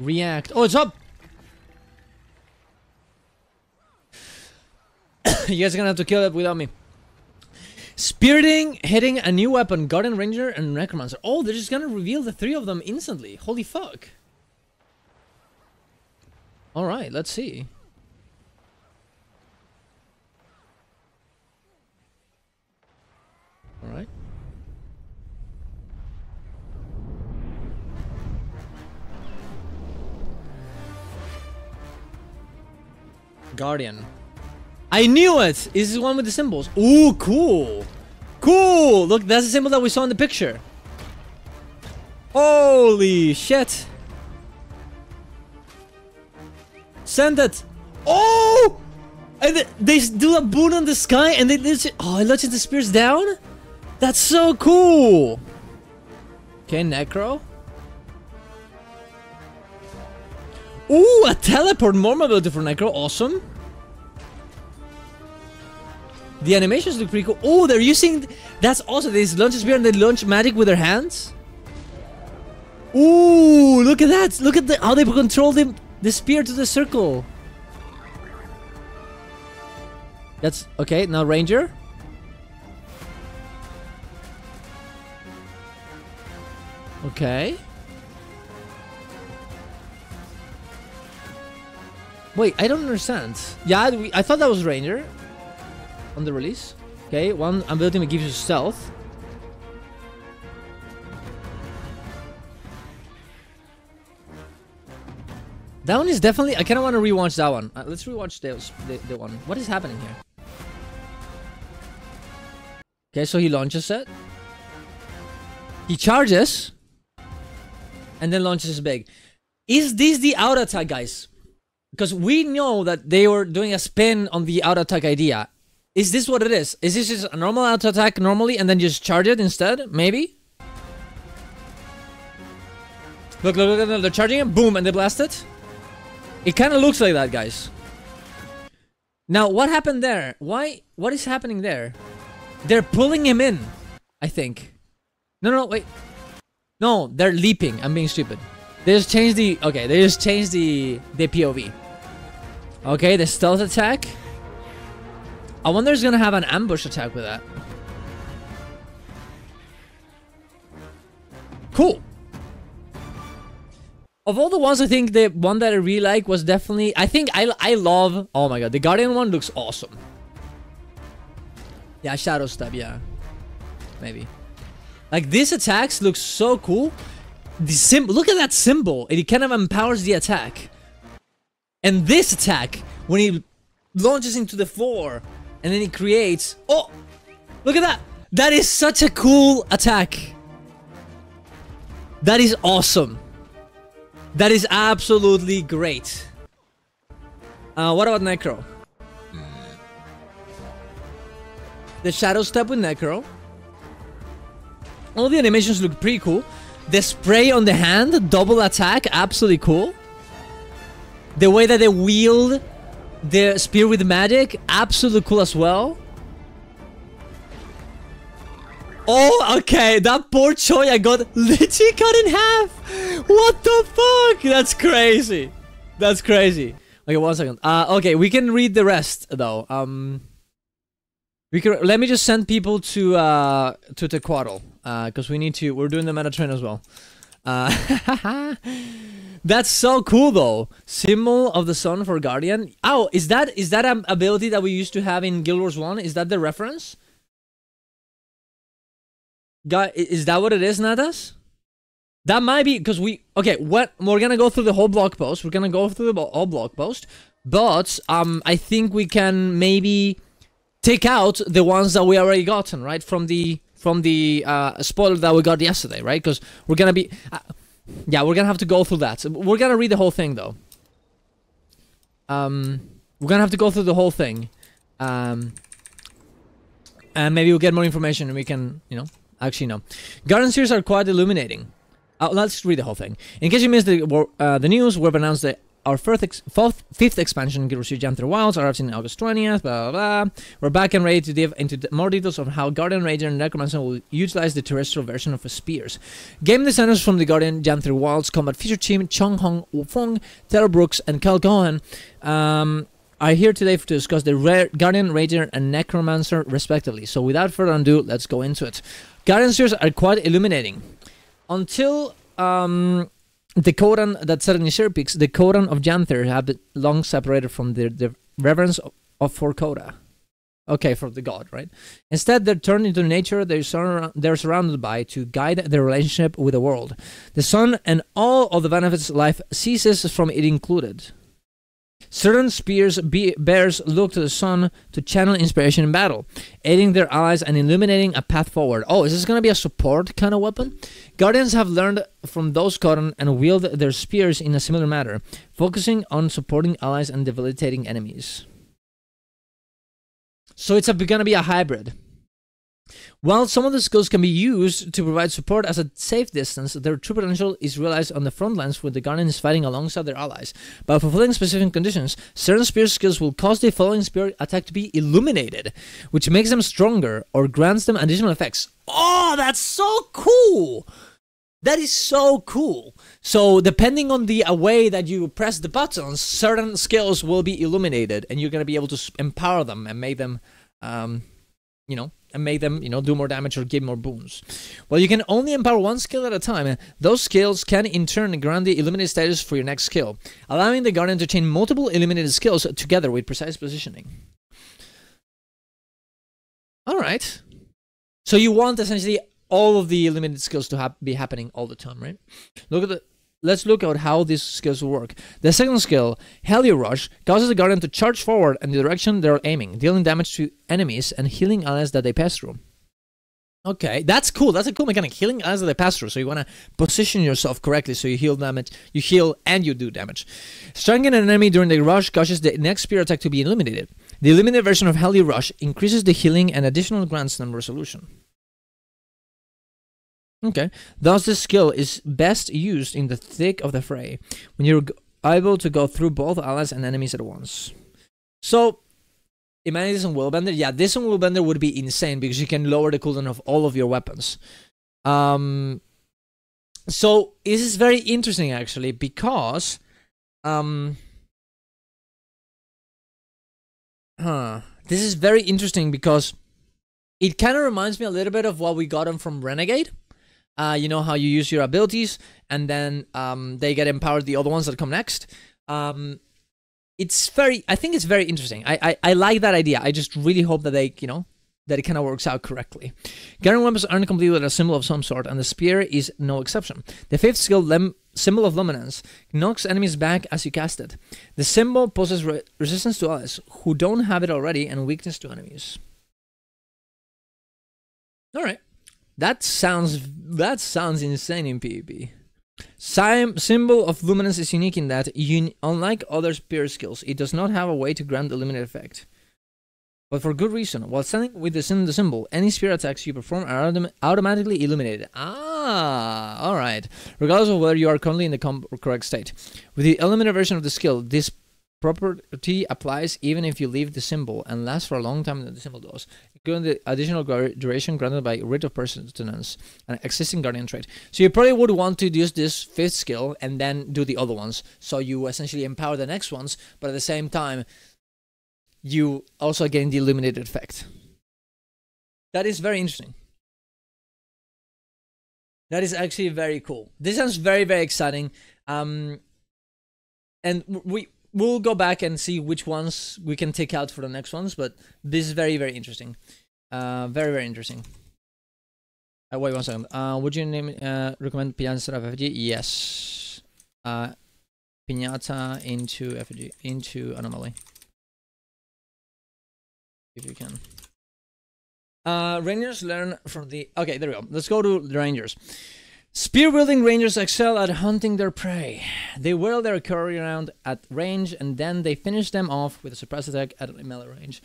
React. Oh, it's up! You guys are gonna have to kill it without me. Spiriting, hitting a new weapon, Guardian Ranger and Necromancer. Oh, they're just gonna reveal the 3 of them instantly. Holy fuck. Alright, let's see. Alright. Guardian. I knew it! This is one with the symbols. Ooh, cool! Cool! Look, that's the symbol that we saw in the picture. Holy shit! Send it! Oh! And they do a boon on the sky and they it launches the spears down? That's so cool! Okay, Necro. Ooh, a teleport, more mobility for Necro, awesome. The animations look pretty cool. Oh, they're using... That's awesome. They launch a spear and they launch magic with their hands. Ooh, look at that. Look at how they control the spear to the circle. That's... Okay, now Ranger. Okay. Wait, I don't understand. Yeah, I thought that was Ranger. On the release. Okay, one ability that gives you stealth. That one is definitely... I kind of want to rewatch that one. Let's rewatch the one. What is happening here? Okay, so he launches it. He charges. And then launches big. Is this the auto attack, guys? Because we know that they were doing a spin on the auto attack idea. Is this what it is? Is this just a normal auto attack normally and then just charge it instead? Maybe? Look, they're charging it, boom, and they blast it. It kind of looks like that, guys. Now, what happened there? What is happening there? They're pulling him in, I think. No, wait. No, they're leaping. I'm being stupid. They just changed the... Okay, they just changed the POV. Okay, the stealth attack. I wonder if he's gonna have an ambush attack with that. Cool. Of all the ones, I think the one that I really like was definitely... I think I love... Oh my god, the Guardian one looks awesome. Yeah, Shadow Step, yeah. Maybe. Like, these attacks look so cool. Look at that symbol. It kind of empowers the attack. And this attack, when he launches into the floor... And then he creates... Oh! Look at that! That is such a cool attack. That is awesome. That is absolutely great. What about Necro? The Shadow Step with Necro. All the animations look pretty cool. The spray on the hand, double attack, absolutely cool. The way that they wield... The spear with magic, absolutely cool as well. Oh, okay, that poor Choya got literally cut in half. What the fuck? That's crazy. That's crazy. Okay, 1 second. Okay, we can read the rest though. We can. Let me just send people to Tequatl, because we need to. We're doing the meta train as well. That's so cool though. Symbol of the sun for Guardian. Oh, is that an ability that we used to have in Guild Wars 1? Is that the reference? Is that what it is, Natas? That might be because okay, we're gonna go through the whole blog post. We're gonna go through the whole blog post, but I think we can maybe take out the ones that we already gotten, right, from the spoiler that we got yesterday, right? Because we're gonna be yeah, we're gonna have to go through that. We're gonna read the whole thing though. We're gonna have to go through the whole thing, and maybe we'll get more information and we can, you know, actually no. Guardian series are quite illuminating. Let's read the whole thing. In case you missed the news, we've announced the our fifth expansion, Gurushi Janther Wilds, arrives in August 20th, blah, blah, blah. We're back and ready to dive into more details of how Guardian Ranger and Necromancer will utilize the terrestrial version of the spears. Game designers from the Guardian Janther Wilds combat feature team, Chong Hong Fong, Taylor Brooks, and Kyle Cohen, are here today to discuss the Guardian Ranger and Necromancer, respectively. So without further ado, let's go into it. Guardian spears are quite illuminating. Until the Kodan that set in Share Peaks, the Kodan of Janther have been long separated from the reverence for Koda. Okay, for the god, right? Instead, they're turned into nature they're surrounded by to guide their relationship with the world. The sun and all of the benefits life ceases from it included. Certain spears bears look to the sun to channel inspiration in battle, aiding their allies and illuminating a path forward. Oh, is this going to be a support kind of weapon? Guardians have learned from those Kodan and wield their spears in a similar manner, focusing on supporting allies and debilitating enemies. So it's going to be a hybrid. While some of the skills can be used to provide support at a safe distance, their true potential is realized on the front lines when the Guardian is fighting alongside their allies. By fulfilling specific conditions, certain spear skills will cause the following spear attack to be illuminated, which makes them stronger or grants them additional effects. Oh, that's so cool! That is so cool. So depending on the way that you press the buttons, certain skills will be illuminated, and you're going to be able to empower them and make them, do more damage or give more boons. Well, you can only empower one skill at a time. Those skills can in turn grant the illuminated status for your next skill, allowing the Guardian to chain multiple illuminated skills together with precise positioning. Alright. So you want essentially all of the illuminated skills to be happening all the time, right? Let's look at how these skills will work. The second skill, Helio Rush, causes the Guardian to charge forward in the direction they're aiming, dealing damage to enemies and healing allies that they pass through. Okay, that's cool. That's a cool mechanic. Healing allies that they pass through. So you want to position yourself correctly so you heal damage, you heal and you do damage. Striking an enemy during the rush causes the next spear attack to be illuminated. The illuminated version of Helio Rush increases the healing and additional grants them resolution. Okay, thus this skill is best used in the thick of the fray, when you're able to go through both allies and enemies at once. So, imagine this on Willbender. Yeah, this on Willbender would be insane because you can lower the cooldown of all of your weapons. So, this is very interesting actually because... This is very interesting because it kind of reminds me a little bit of what we got from Renegade. You know how you use your abilities and then they get empowered the other ones that come next. I think it's very interesting. I like that idea. I just really hope that that it kind of works out correctly. Guardian weapons aren't complete with a symbol of some sort, and the spear is no exception. The fifth skill, Symbol of Luminance, knocks enemies back as you cast it. The symbol poses resistance to allies who don't have it already and weakness to enemies. Alright. That sounds insane in PvP. Symbol of Luminance is unique in that, unlike other spear skills, it does not have a way to grant the limited effect. But for good reason. While standing with the symbol, any spear attacks you perform are automatically illuminated. Ah, alright. Regardless of whether you are currently in the correct state. With the illuminated version of the skill, this property applies even if you leave the symbol and lasts for a long time than the symbol does, including the additional duration granted by Writ of Persistence, an existing Guardian trait. So you probably would want to use this fifth skill and then do the other ones. So you essentially empower the next ones, but at the same time, you also gain the illuminated effect. That is very interesting. That is actually very cool. This sounds very, very exciting. And we'll go back and see which ones we can take out for the next ones, but this is very, very interesting. Very, very interesting. Wait 1 second. Would you recommend Piñata instead of FG? Yes. Piñata into FG, into Anomaly. If you can. Rangers learn from the... Okay, there we go. Let's go to the Rangers. Spear-wielding Rangers excel at hunting their prey. They whirl their curry around at range, and then they finish them off with a surprise attack at melee range.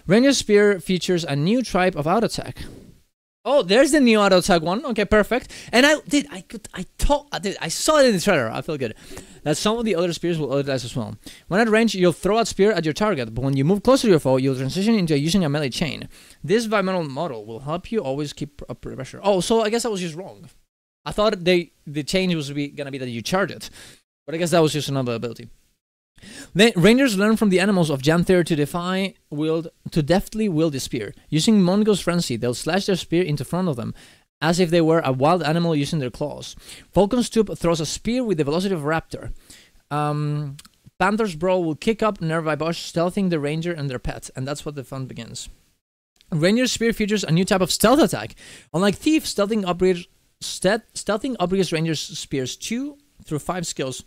Ranger Spear features a new type of auto attack. Oh, there's the new auto attack one. Okay, perfect. And I saw it in the trailer. I feel good. That some of the other spears will utilize as well. When at range, you'll throw a spear at your target, but when you move closer to your foe, you'll transition into using a melee chain. This environmental model will help you always keep up pressure. Oh, so I guess I was just wrong. I thought the change was gonna be that you charge it, but I guess that was just another ability. The Rangers learn from the animals of Janther to deftly wield the spear. Using Mongo's Frenzy, they'll slash their spear into front of them, as if they were a wild animal using their claws. Falcon's Tooth throws a spear with the velocity of a raptor. Panther's Brawl will kick up Nervi Bush, stealthing the ranger and their pet, and that's what the fun begins. Ranger's Spear features a new type of stealth attack. Unlike Thief, stealthing upgrades Ranger's Spear's 2 through 5 skills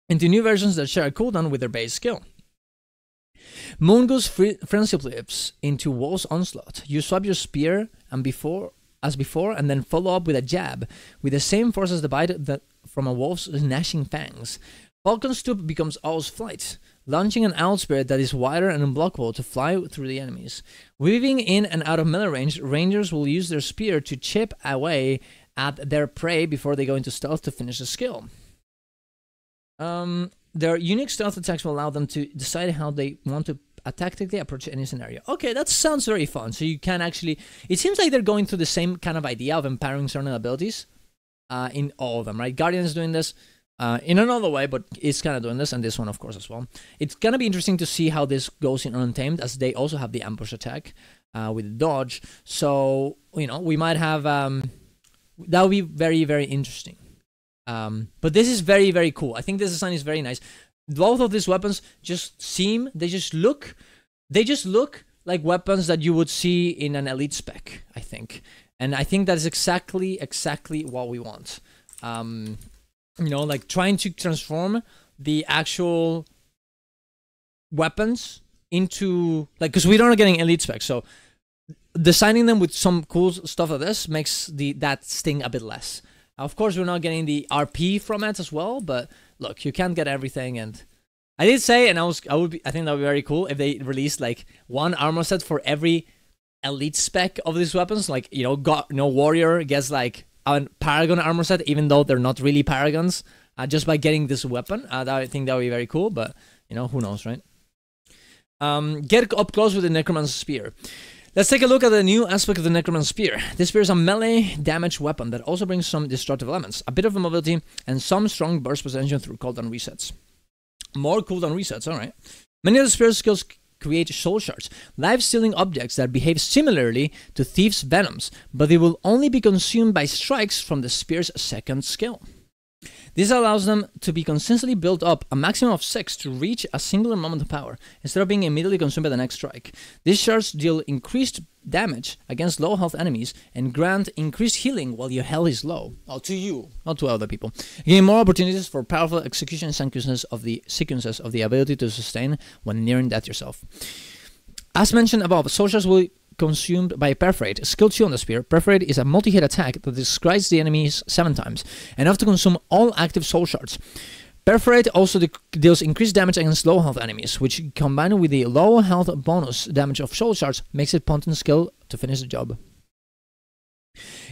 into new versions that share a cooldown with their base skill. Mongo's Frenzy flips into Wolf's Onslaught. You swap your spear and before, and then follow up with a jab with the same force as the bite from a wolf's gnashing fangs. Falcon's Tooth becomes Owl's Flight, launching an owl spirit that is wider and unblockable to fly through the enemies. Weaving in and out of melee range, Rangers will use their spear to chip away at their prey before they go into stealth to finish the skill. Their unique stealth attacks will allow them to decide how they want to tactically approach any scenario. Okay, that sounds very fun. So you can actually... It seems like they're going through the same kind of idea of empowering certain abilities in all of them, right? Guardian is doing this in another way, but it's kind of doing this, and this one, of course, as well. It's going to be interesting to see how this goes in Untamed, as they also have the ambush attack with the dodge. So, you know, we might have... that would be very, very interesting. But this is very, very cool. I think this design is very nice. Both of these weapons they just look like weapons that you would see in an elite spec, I think. And I think that is exactly what we want. You know, like trying to transform the actual weapons into, like, because we're not getting elite specs, so designing them with some cool stuff like this makes that sting a bit less. Of course, we're not getting the RP from it as well, but look, you can't get everything. And I did say, and I think that would be very cool if they released like one armor set for every elite spec of these weapons. Like, you know, Warrior gets like a Paragon armor set, even though they're not really Paragons, just by getting this weapon. I think that would be very cool, but you know, who knows, right? Get up close with the Necromancer Spear. Let's take a look at the new aspect of the Necromancer Spear. This spear is a melee damage weapon that also brings some destructive elements, a bit of mobility, and some strong burst potential through cooldown resets. More cooldown resets, alright. Many of the spear's skills create soul shards, life-stealing objects that behave similarly to Thief's venoms, but they will only be consumed by strikes from the spear's second skill. This allows them to be consistently built up a maximum of 6 to reach a singular moment of power, instead of being immediately consumed by the next strike. These shards deal increased damage against low health enemies and grant increased healing while your health is low. Oh, to you, not to other people. Giving more opportunities for powerful execution sequences of the ability to sustain when nearing death yourself. As mentioned above, soul shards will consumed by Perforate. Skill 2 on the spear, Perforate is a multi-hit attack that describes the enemies 7 times, enough to consume all active soul shards. Perforate also deals increased damage against low health enemies, which combined with the low health bonus damage of soul shards makes it potent skill to finish the job.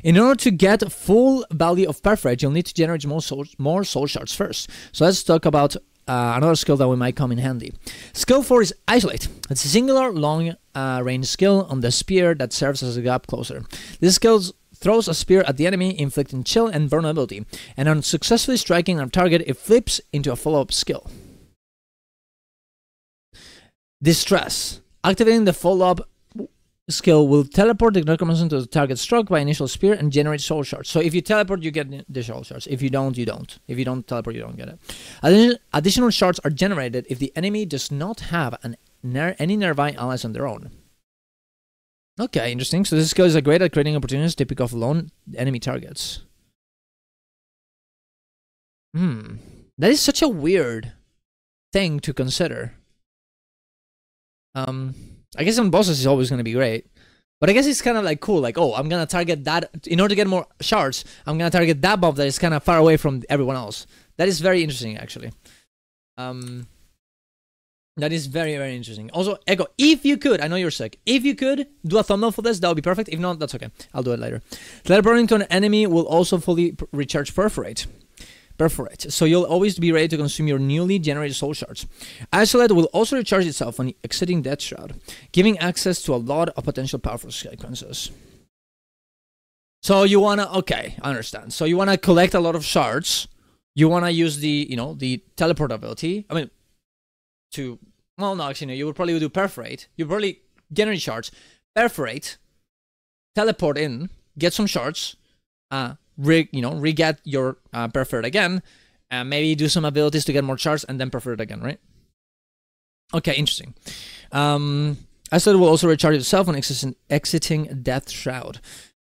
In order to get full value of Perforate, you'll need to generate more soul shards first. So let's talk about another skill that might come in handy. Skill 4 is Isolate. It's a singular long range skill on the spear that serves as a gap closer. This skill throws a spear at the enemy, inflicting chill and vulnerability, and on successfully striking a target, it flips into a follow-up skill. Distress. Activating the follow-up skill will teleport the Necromancer to the target struck by initial spear and generate soul shards. So if you teleport, you get the soul shards. If you don't, you don't. If you don't teleport, you don't get it. Additional shards are generated if the enemy does not have any nearby allies on their own. Okay, interesting. So this skill is great at creating opportunities to pick off lone enemy targets. That is such a weird thing to consider. I guess on bosses is always going to be great. But I guess it's kind of like cool. Like, oh, I'm going to target that. In order to get more shards, I'm going to target that mob that is kind of far away from everyone else. That is very interesting, actually. That is very, very interesting. Also, Echo, if you could, I know you're sick. If you could do a thumbnail for this, that would be perfect. If not, that's okay. I'll do it later. Teleporting to an enemy will also fully recharge Perforate. So you'll always be ready to consume your newly generated soul shards. Isolate will also recharge itself when exiting Death Shroud, giving access to a lot of potential powerful sequences. So you wanna, okay, I understand. So you wanna collect a lot of shards. You wanna use the, the teleport ability. I mean, well, no, actually, no, you would probably do Perforate. You probably generate shards, Perforate, teleport in, get some shards, re-get your Perforate again, and maybe do some abilities to get more shards, and then Perforate again, right? Okay, interesting. I said it will also recharge itself when exiting Death Shroud,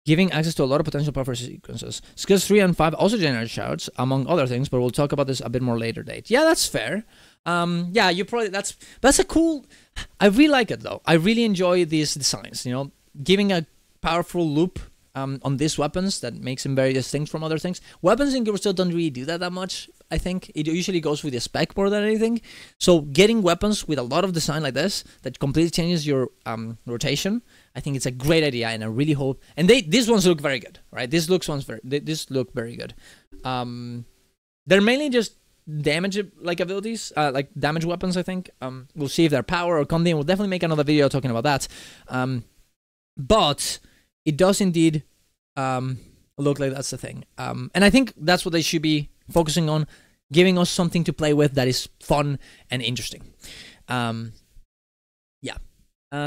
giving access to a lot of potential powerful sequences. Skills 3 and 5 also generate shards, among other things, but we'll talk about this a bit more later date. Yeah, that's fair. Yeah, you probably, that's a cool, I really like it though. I really enjoy these designs, giving a powerful loop on these weapons that makes them very distinct from other things. Weapons in Guild Wars still don't really do that much, I think. It usually goes with the spec more than anything. So getting weapons with a lot of design like this that completely changes your rotation, I think it's a great idea, and I really hope. And these ones look very good, right? These look very good. They're mainly just damage abilities, like damage weapons, I think. We'll see if they're power or content. We'll definitely make another video talking about that. But it does indeed look like that's the thing. And I think that's what they should be focusing on, giving us something to play with that is fun and interesting. Yeah.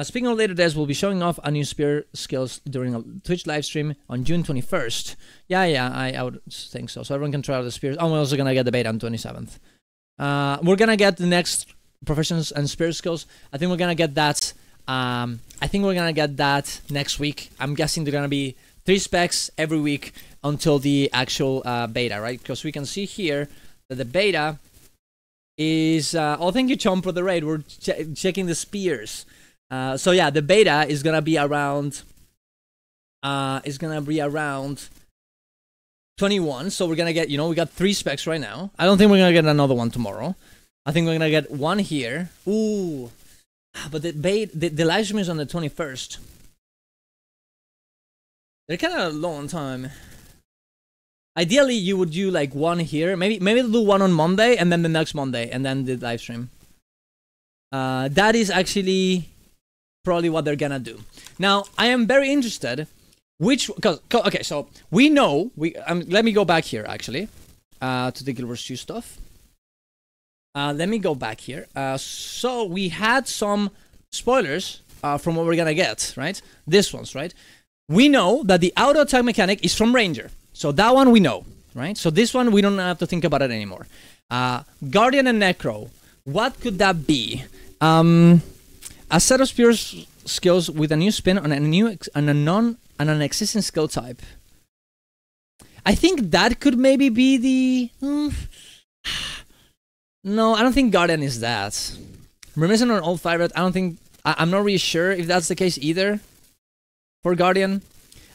Speaking of later days, we'll be showing off a new spear skills during a Twitch live stream on June 21st. Yeah, I would think so. So everyone can try out the spears. Oh, we're also going to get the beta on 27th. We're going to get the next professions and spear skills. I think we're going to get that. I think we're going to get that next week. I'm guessing they're going to be 3 specs every week until the actual beta, right? Because we can see here that the beta is... oh, thank you, Chom, for the raid. We're checking the spears. So yeah, the beta is gonna be around 21. So we're gonna get, we got 3 specs right now. I don't think we're gonna get another one tomorrow. I think we're gonna get one here. Ooh, but the live stream is on the 21st. They're kind of low on time. Ideally, you would do like one here. Maybe they'll do one on Monday and then the next Monday and then the live stream. That is actually probably what they're gonna do. Now, I am very interested okay, so we know let me go back here actually to the Guild Wars 2 stuff. Let me go back here. So we had some spoilers from what we're gonna get, right? This one's right. We know that the auto attack mechanic is from Ranger, so that one we know, right? So this one we don't have to think about it anymore. Guardian and Necro, what could that be? A set of spear skills with a new spin on an existing skill type. I think that could maybe be the... No, I don't think Guardian is that. Reminiscent on old favorite, I don't think... I'm not really sure if that's the case either. For Guardian.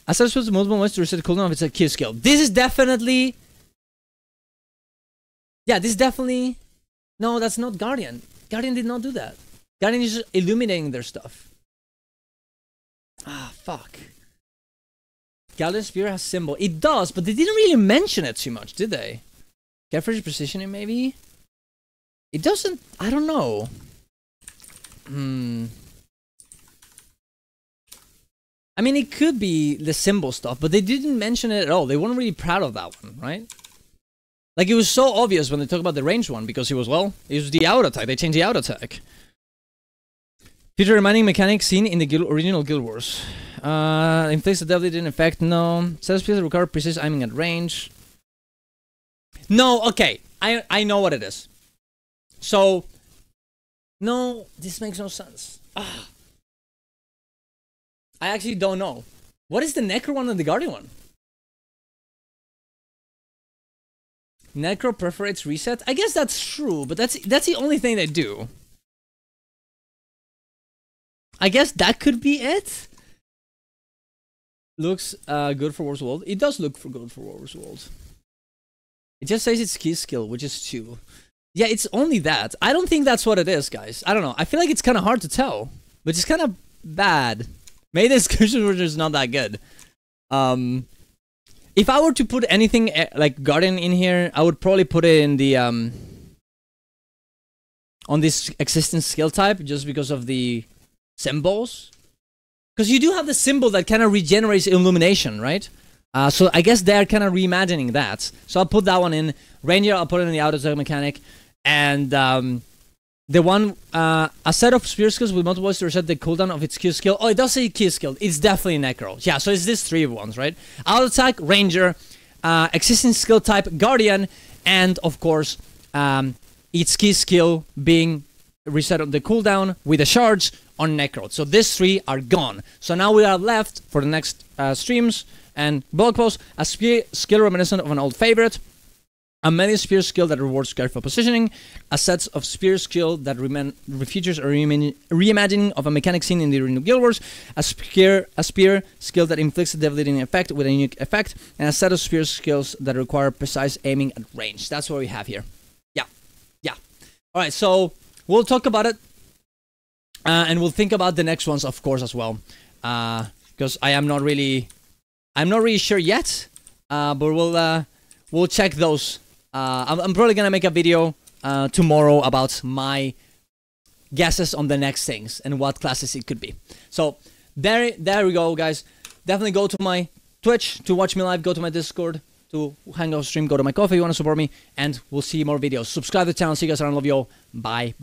A set of skills with multiple ways to reset the cooldown of its key skill. This is definitely... Yeah, this is definitely... No, that's not Guardian. Guardian did not do that. Guardian is just illuminating their stuff. Ah, fuck. Guardian Spear has symbol. It does, but they didn't really mention it too much, did they? Carefully positioning, maybe? It doesn't... I don't know. I mean, it could be the symbol stuff, but they didn't mention it at all. They weren't really proud of that one, right? Like, it was so obvious when they talked about the ranged one, because it was the auto attack. They changed the auto attack. Future reminding mechanic seen in the original Guild Wars. Inflicts the deadly didn't affect, no. Set speed recover precise aiming at range. No, okay. I know what it is. So, no, this makes no sense. Ah. I actually don't know. What is the Necro one and the Guardian one? Necro perforates reset? I guess that's true, but that's the only thing they do. I guess that could be it. Looks good for Wars World. It does look good for Wars World. It just says it's key skill, which is 2. Yeah, it's only that. I don't think that's what it is, guys. I don't know. I feel like it's kind of hard to tell, which is kind of bad. Maybe the description was just not that good. If I were to put anything like Guardian in here, I would probably put it in the on this existing skill type, just because of the symbols. Because you do have the symbol that kind of regenerates illumination, right? So I guess they're kind of reimagining that. So I'll put that one in. Ranger, I'll put it in the auto attack mechanic. And the one, a set of spear skills with multiple ways to reset the cooldown of its Q skill. Oh, it does say Q skill. It's definitely Necro. Yeah, so it's these three ones, right? Auto attack, Ranger, existing skill type, Guardian, and of course, its key skill being reset on the cooldown with a charge on Necro. So these three are gone. So now we are left for the next streams and blog posts a skill reminiscent of an old favorite, a melee spear skill that rewards careful positioning, a set of spear skill that features a reimagining of a mechanic seen in the original Guild Wars, a spear skill that inflicts a devastating effect with a unique effect, and a set of spear skills that require precise aiming at range. That's what we have here. Yeah. Alright, so we'll talk about it, and we'll think about the next ones, of course, as well. Because I'm not really sure yet, but we'll check those. I'm probably gonna make a video tomorrow about my guesses on the next things and what classes it could be. So there we go, guys. Definitely go to my Twitch to watch me live. Go to my Discord to hang out stream. Go to my coffee if you want to support me, and we'll see more videos. Subscribe to the channel. See you guys around. Love you all. Bye.